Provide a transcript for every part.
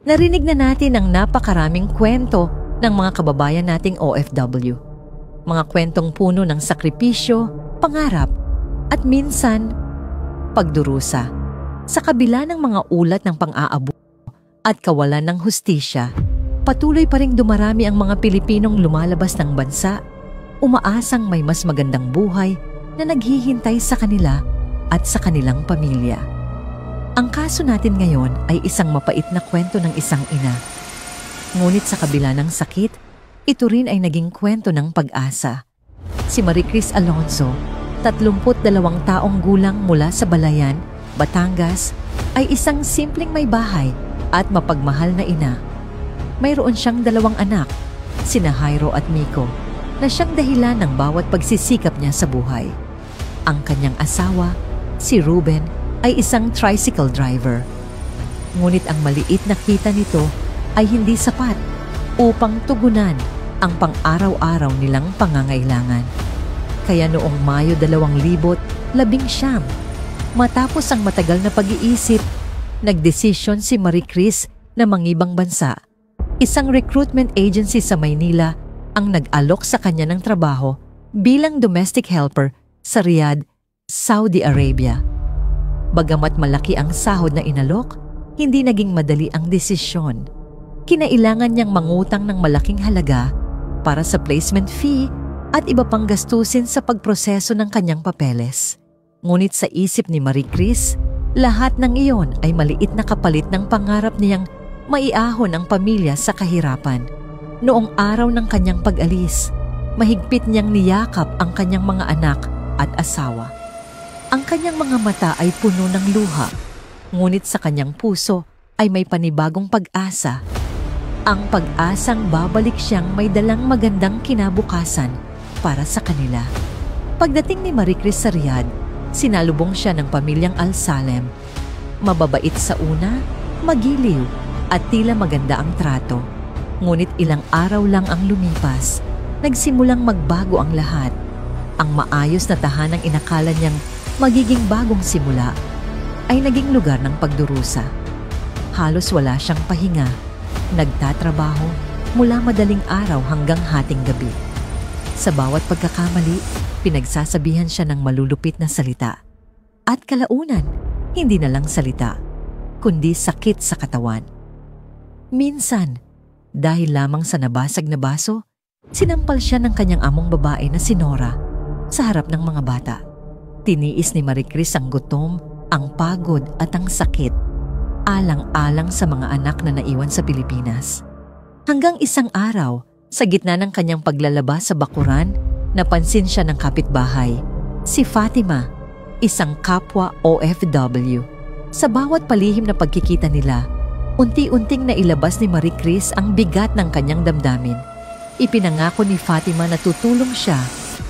Narinig na natin ang napakaraming kwento ng mga kababayan nating OFW. Mga kwentong puno ng sakripisyo, pangarap, at minsan, pagdurusa. Sa kabila ng mga ulat ng pang-aabuso at kawalan ng hustisya, patuloy pa ring dumarami ang mga Pilipinong lumalabas ng bansa, umaasang may mas magandang buhay na naghihintay sa kanila at sa kanilang pamilya. Ang kaso natin ngayon ay isang mapait na kwento ng isang ina. Ngunit sa kabila ng sakit, ito rin ay naging kwento ng pag-asa. Si Maricris Alonso, 32 taong gulang mula sa Balayan, Batangas, ay isang simpleng may bahay at mapagmahal na ina. Mayroon siyang 2 anak, sina Jairo at Miko, na siyang dahilan ng bawat pagsisikap niya sa buhay. Ang kanyang asawa, si Ruben, ay isang tricycle driver. Ngunit ang maliit na kita nito ay hindi sapat upang tugunan ang pang-araw-araw nilang pangangailangan. Kaya noong Mayo 2019, matapos ang matagal na pag-iisip, nagdesisyon si Maricris na mangibang bansa. Isang recruitment agency sa Maynila ang nag-alok sa kanya ng trabaho bilang domestic helper sa Riyadh, Saudi Arabia. Bagamat malaki ang sahod na inalok, hindi naging madali ang desisyon. Kinailangan niyang mangutang ng malaking halaga para sa placement fee at iba pang gastusin sa pagproseso ng kanyang papeles. Ngunit sa isip ni Maricris, lahat ng iyon ay maliit na kapalit ng pangarap niyang maiahon ang pamilya sa kahirapan. Noong araw ng kanyang pag-alis, mahigpit niyang niyakap ang kanyang mga anak at asawa. Ang kanyang mga mata ay puno ng luha, ngunit sa kanyang puso ay may panibagong pag-asa. Ang pag-asang babalik siyang may dalang magandang kinabukasan para sa kanila. Pagdating ni Maricris sa Riyadh, sinalubong siya ng pamilyang Al Salem. Mababait sa una, magiliw, at tila maganda ang trato. Ngunit ilang araw lang ang lumipas, nagsimulang magbago ang lahat. Ang maayos na tahanang inakala niyang magiging bagong simula ay naging lugar ng pagdurusa. Halos wala siyang pahinga, nagtatrabaho mula madaling araw hanggang hating gabi. Sa bawat pagkakamali, pinagsasabihan siya ng malulupit na salita. At kalaunan, hindi na lang salita, kundi sakit sa katawan. Minsan, dahil lamang sa nabasag na baso, sinampal siya ng kanyang among babae na si Nora sa harap ng mga bata. Tiniis ni Maricris ang gutom, ang pagod at ang sakit, alang-alang sa mga anak na naiwan sa Pilipinas. Hanggang isang araw, sa gitna ng kanyang paglalaba sa bakuran, napansin siya ng kapitbahay, si Fatima, isang kapwa OFW. Sa bawat palihim na pagkikita nila, unti-unting nailabas ni Maricris ang bigat ng kanyang damdamin. Ipinangako ni Fatima na tutulong siya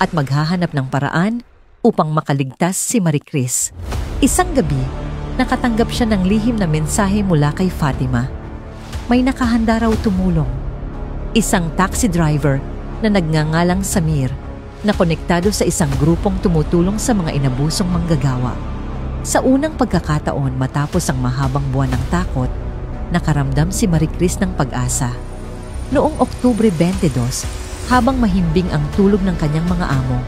at maghahanap ng paraan upang makaligtas si Maricris. Isang gabi, nakatanggap siya ng lihim na mensahe mula kay Fatima. May nakahanda raw tumulong. Isang taxi driver na nagngangalang Samir na konektado sa isang grupong tumutulong sa mga inabusong manggagawa. Sa unang pagkakataon matapos ang mahabang buwan ng takot, nakaramdam si Maricris ng pag-asa. Noong Oktubre 22, habang mahimbing ang tulog ng kanyang mga amo,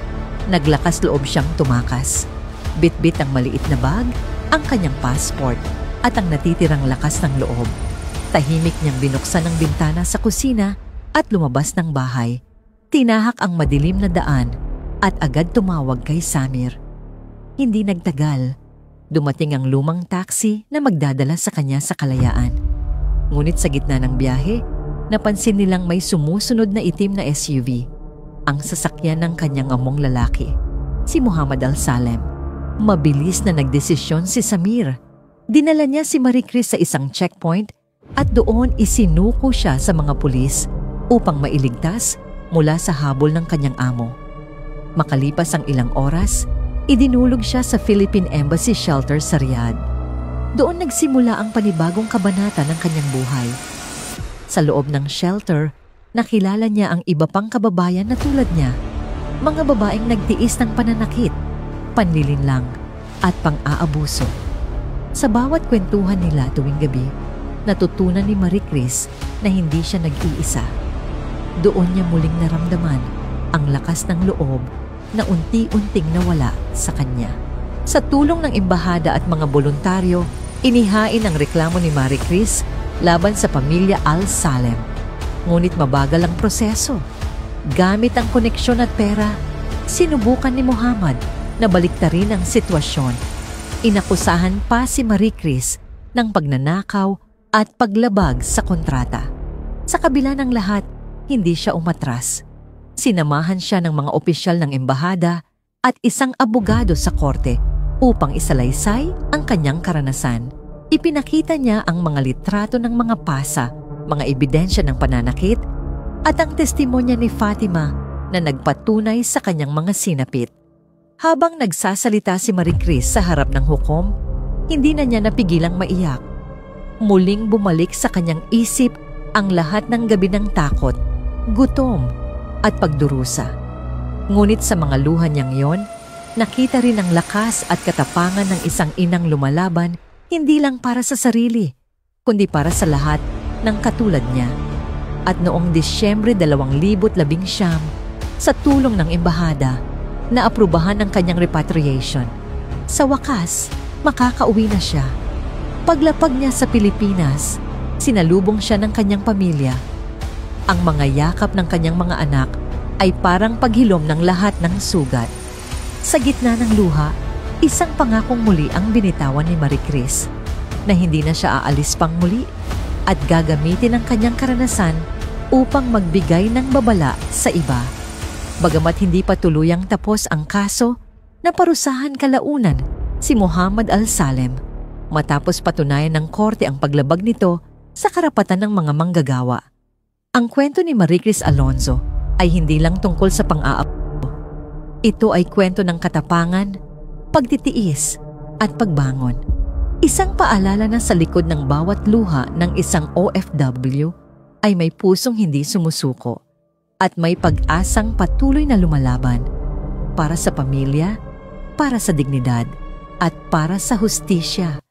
naglakas loob siyang tumakas. Bitbit ang maliit na bag, ang kanyang passport, at ang natitirang lakas ng loob. Tahimik niyang binuksan ang bintana sa kusina at lumabas ng bahay. Tinahak ang madilim na daan at agad tumawag kay Samir. Hindi nagtagal, dumating ang lumang taxi na magdadala sa kanya sa kalayaan. Ngunit sa gitna ng biyahe, napansin nilang may sumusunod na itim na SUV. Ang sasakyan ng kanyang among lalaki, si Muhammad Al Salem. Mabilis na nagdesisyon si Samir. Dinala niya si Maricris sa isang checkpoint at doon isinuko siya sa mga pulis upang mailigtas mula sa habol ng kanyang amo. Makalipas ang ilang oras, idinulog siya sa Philippine Embassy Shelter sa Riyadh. Doon nagsimula ang panibagong kabanata ng kanyang buhay. Sa loob ng shelter, nakilala niya ang iba pang kababayan na tulad niya, mga babaeng nagtiis ng pananakit, panlilinlang, at pang-aabuso. Sa bawat kwentuhan nila tuwing gabi, natutunan ni Marie Chris na hindi siya nag-iisa. Doon niya muling naramdaman ang lakas ng loob na unti-unting nawala sa kanya. Sa tulong ng embahada at mga voluntaryo, inihain ang reklamo ni Marie Chris laban sa pamilya Al-Salem. Ngunit mabagal ang proseso. Gamit ang koneksyon at pera, sinubukan ni Muhammad na baliktarin ang sitwasyon. Inakusahan pa si Marie Chris ng pagnanakaw at paglabag sa kontrata. Sa kabila ng lahat, hindi siya umatras. Sinamahan siya ng mga opisyal ng embahada at isang abogado sa korte upang isalaysay ang kanyang karanasan. Ipinakita niya ang mga litrato ng mga pasa, mga ebidensya ng pananakit, at ang testimonya ni Fatima na nagpatunay sa kanyang mga sinapit. Habang nagsasalita si Marie Chris sa harap ng hukom, hindi na niya napigilang maiyak. Muling bumalik sa kanyang isip ang lahat ng gabi ng takot, gutom, at pagdurusa. Ngunit sa mga luha niyang yon, nakita rin ang lakas at katapangan ng isang inang lumalaban hindi lang para sa sarili, kundi para sa lahat ng katulad niya. At noong Disyembre 2019, sa tulong ng embahada, naaprubahan ang kanyang repatriation. Sa wakas, makakauwi na siya. Paglapag niya sa Pilipinas, sinalubong siya ng kanyang pamilya. Ang mga yakap ng kanyang mga anak ay parang paghilom ng lahat ng sugat. Sa gitna ng luha, isang pangakong muli ang binitawan ni Marie Chris na hindi na siya aalis pang muli at gagamitin ang kanyang karanasan upang magbigay ng babala sa iba. Bagamat hindi pa tuluyang tapos ang kaso, naparusahan kalaunan si Muhammad Al-Salem matapos patunayan ng korte ang paglabag nito sa karapatan ng mga manggagawa. Ang kwento ni Marie Chris Alonzo ay hindi lang tungkol sa pang-aabuso. Ito ay kwento ng katapangan, pagtitiis, at pagbangon. Isang paalala na sa likod ng bawat luha ng isang OFW ay may pusong hindi sumusuko at may pag-asang patuloy na lumalaban para sa pamilya, para sa dignidad, at para sa hustisya.